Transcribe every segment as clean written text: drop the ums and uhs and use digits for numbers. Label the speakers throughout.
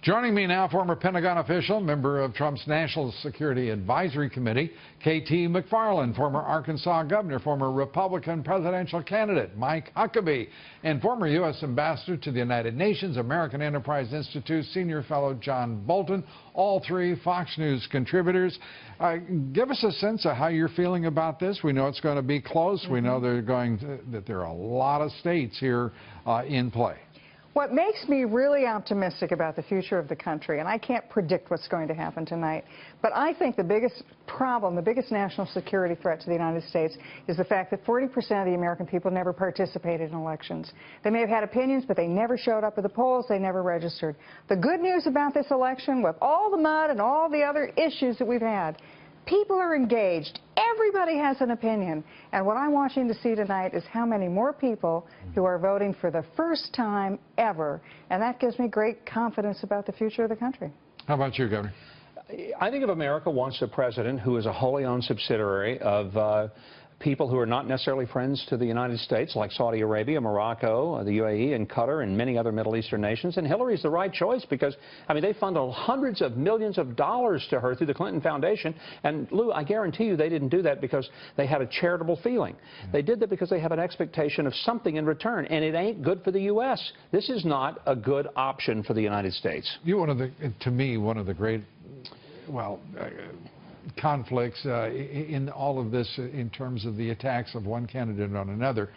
Speaker 1: Joining me now, former Pentagon official, member of Trump's National Security Advisory Committee, KT McFarland, former Arkansas governor, former Republican presidential candidate, Mike Huckabee, and former U.S. ambassador to the United Nations, American Enterprise Institute senior fellow John Bolton, all three Fox News contributors. Give us a sense of how you're feeling about this. We know it's going to be close. We know that there are a lot of states here in play.
Speaker 2: What makes me really optimistic about the future of the country, and I can't predict what's going to happen tonight, but I think the biggest problem, the biggest national security threat to the United States is the fact that 40% of the American people never participated in elections. They may have had opinions, but they never showed up at the polls, they never registered. The good news about this election, with all the mud and all the other issues that we've had, people are engaged. Everybody has an opinion. And what I'm watching to see tonight is how many more people who are voting for the first time ever. And that gives me great confidence about the future of the country.
Speaker 1: How about you, Governor?
Speaker 3: I think if America wants a president who is a wholly owned subsidiary of people who are not necessarily friends to the United States, like Saudi Arabia, Morocco, the UAE, and Qatar, and many other Middle Eastern nations, and Hillary's the right choice because, I mean, they funneled hundreds of millions of dollars to her through the Clinton Foundation. And, Lou, I guarantee you they didn't do that because they had a charitable feeling. They did that because they have an expectation of something in return, and it ain't good for the U.S. This is not a good option for the United States.
Speaker 1: To me, one of the great, conflicts in all of this in terms of the attacks of one candidate on another.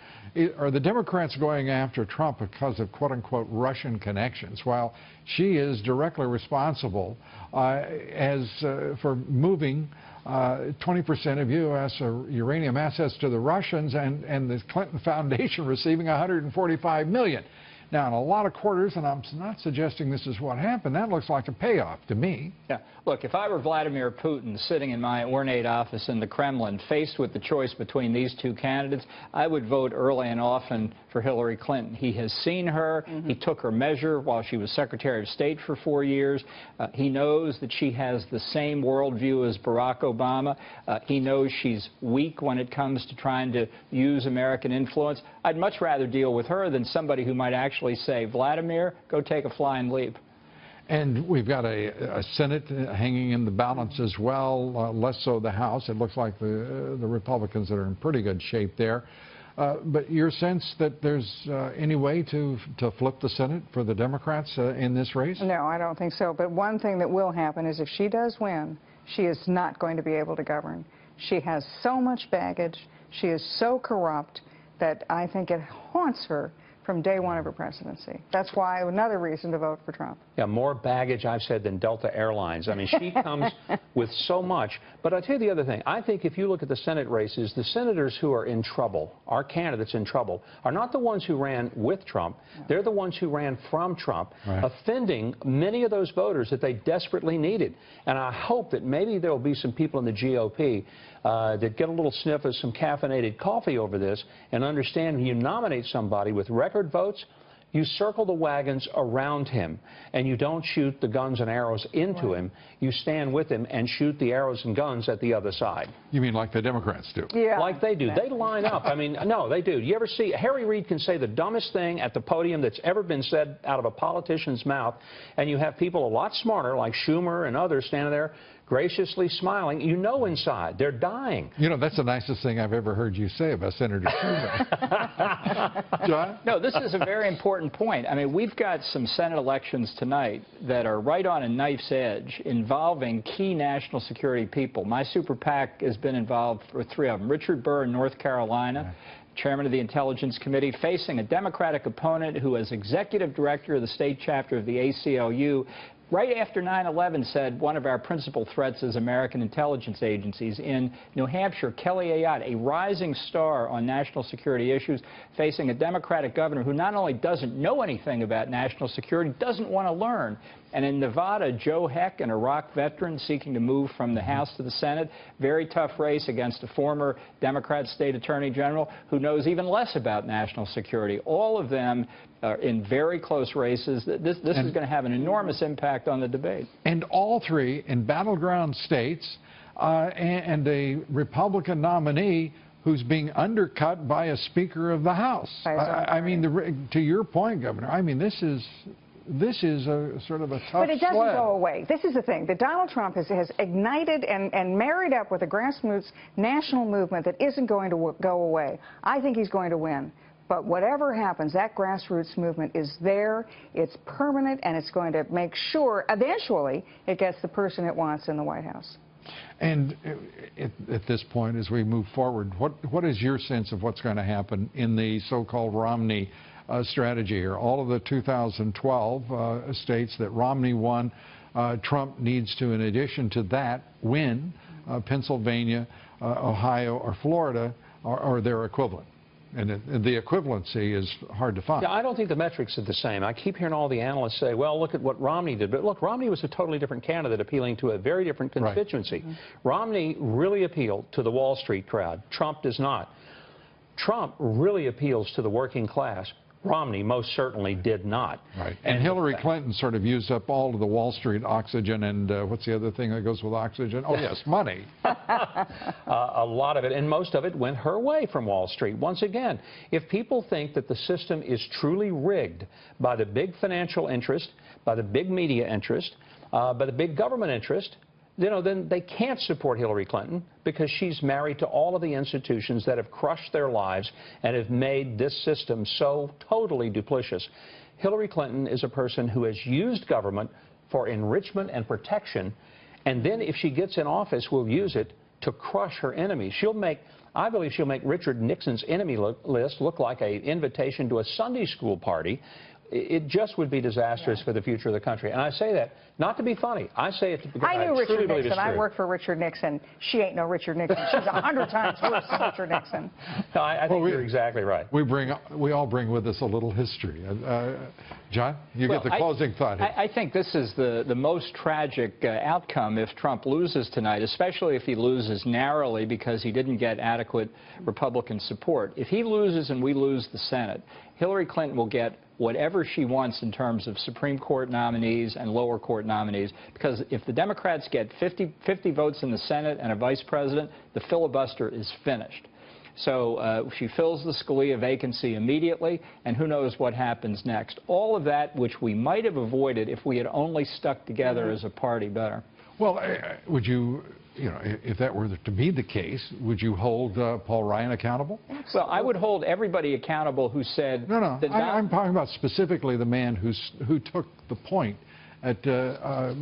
Speaker 1: Are the Democrats going after Trump because of quote-unquote Russian connections, while she is directly responsible for moving 20% of U.S. uranium assets to the Russians and the Clinton Foundation receiving $145 million? Now, in a lot of quarters, and I'm not suggesting this is what happened, that looks like a payoff to me.
Speaker 4: Yeah. Look, if I were Vladimir Putin sitting in my ornate office in the Kremlin, faced with the choice between these two candidates, I would vote early and often for Hillary Clinton. He has seen her. He took her measure while she was Secretary of State for 4 years. He knows that she has the same worldview as Barack Obama. He knows she's weak when it comes to trying to use American influence. I'd much rather deal with her than somebody who might actually say, Vladimir, go take a flying leap.
Speaker 1: And we've got a Senate hanging in the balance as well, less so the House. It looks like the Republicans that are in pretty good shape there. But your sense that there's any way to flip the Senate for the Democrats in this race?
Speaker 2: No, I don't think so. But one thing that will happen is if she does win, she is not going to be able to govern. She has so much baggage. She is so corrupt that I think it haunts her from day one of her presidency. That's why another reason to vote for Trump. Yeah,
Speaker 3: more baggage, I've said, than Delta Airlines. I mean, she comes with so much. But I'll tell you the other thing. I think if you look at the Senate races, the senators who are in trouble, our candidates in trouble, are not the ones who ran with Trump. They're the ones who ran from Trump, offending many of those voters that they desperately needed. And I hope that maybe there will be some people in the GOP that get a little sniff of some caffeinated coffee over this and understand when you nominate somebody with record votes, you circle the wagons around him, and you don't shoot the guns and arrows into him. You stand with him and shoot the arrows and guns at the other side.
Speaker 1: You mean like the Democrats do?
Speaker 2: Yeah.
Speaker 3: Like they do. They line up. I mean, no, they do. You ever see, Harry Reid can say the dumbest thing at the podium that's ever been said out of a politician's mouth, and you have people a lot smarter, like Schumer and others, standing there graciously smiling. You know inside they're dying.
Speaker 1: You know, that's the nicest thing I've ever heard you say about Senator Schumer. John?
Speaker 4: No, this is a very important point. I mean, we've got some Senate elections tonight that are right on a knife's edge involving key national security people. My super PAC has been involved with 3 of them. Richard Burr in North Carolina, chairman of the Intelligence Committee, facing a Democratic opponent who is executive director of the state chapter of the ACLU. Right after 9/11 said one of our principal threats is American intelligence agencies. In New Hampshire, Kelly Ayotte, a rising star on national security issues, facing a Democratic governor who not only doesn't know anything about national security, doesn't want to learn. And in Nevada, Joe Heck, an Iraq veteran seeking to move from the House to the Senate, very tough race against a former Democrat state attorney general who knows even less about national security. All of them are in very close races. This is going to have an enormous impact on the debate.
Speaker 1: And all three in battleground states, and a Republican nominee who's being undercut by a Speaker of the House. I mean, to your point, Governor, I mean, this is this is a sort of a tough
Speaker 2: But it doesn't
Speaker 1: sled.
Speaker 2: go away. This is the thing, that Donald Trump has ignited and married up with a grassroots national movement that isn't going to go away. I think he's going to win. But whatever happens, that grassroots movement is there, it's permanent, and it's going to make sure eventually it gets the person it wants in the White House.
Speaker 1: And at this point, as we move forward, what is your sense of what's going to happen in the so-called Romney strategy here? All of the 2012 states that Romney won, Trump needs to, in addition to that, win Pennsylvania, Ohio, or Florida, or their equivalent. And the equivalency is hard to find.
Speaker 3: Yeah, I don't think the metrics are the same. I keep hearing all the analysts say, well, look at what Romney did. But look, Romney was a totally different candidate appealing to a very different constituency. Right. Romney really appealed to the Wall Street crowd. Trump does not. Trump really appeals to the working class. Romney most certainly did not.
Speaker 1: Right. And Hillary Clinton sort of used up all of the Wall Street oxygen, and what's the other thing that goes with oxygen? Oh, yes, money.
Speaker 3: A lot of it, and most of it went her way from Wall Street. Once again, if people think that the system is truly rigged by the big financial interest, by the big media interest, by the big government interest, you know, then they can't support Hillary Clinton because she's married to all of the institutions that have crushed their lives and have made this system so totally duplicitous. Hillary Clinton is a person who has used government for enrichment and protection, and then if she gets in office, will use it to crush her enemies. I believe she'll make Richard Nixon's enemy list look like an invitation to a Sunday school party. It just would be disastrous for the future of the country. And I say that not to be funny. I say it because
Speaker 2: I knew
Speaker 3: truly
Speaker 2: Richard
Speaker 3: believe it's
Speaker 2: Nixon.
Speaker 3: true.
Speaker 2: I worked for Richard Nixon. She ain't no Richard Nixon. She's 100 times worse than Richard Nixon.
Speaker 3: No, I think you're exactly right.
Speaker 1: We all bring with us a little history. John, you get the closing thought here.
Speaker 4: I think this is the most tragic outcome if Trump loses tonight, especially if he loses narrowly because he didn't get adequate Republican support. If he loses and we lose the Senate, Hillary Clinton will get whatever she wants in terms of Supreme Court nominees and lower court nominees, because if the Democrats get 50 votes in the Senate and a vice president, the filibuster is finished. So she fills the Scalia vacancy immediately, and who knows what happens next. All of that, which we might have avoided if we had only stuck together as a party better.
Speaker 1: Well, would you know, if that were to be the case, would you hold Paul Ryan accountable?
Speaker 4: Well, I would hold everybody accountable who said...
Speaker 1: No, I'm talking about specifically the man who took the point at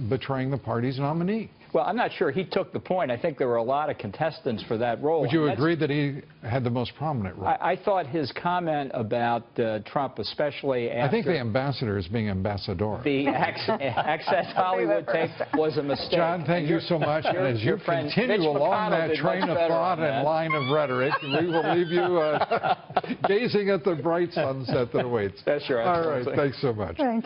Speaker 1: betraying the party's nominee.
Speaker 4: Well, I'm not sure he took the point. I think there were a lot of contestants for that role.
Speaker 1: Would you agree that he had the most prominent role?
Speaker 4: I thought his comment about Trump, especially after...
Speaker 1: I think the ambassador is being ambassador.
Speaker 4: The Access Hollywood tape was a mistake.
Speaker 1: John, thank you so much. And as you continue along that train of thought and line of rhetoric, we will leave you gazing at the bright sunset that awaits.
Speaker 4: That's right.
Speaker 1: All right, thanks so much.
Speaker 2: Thank you.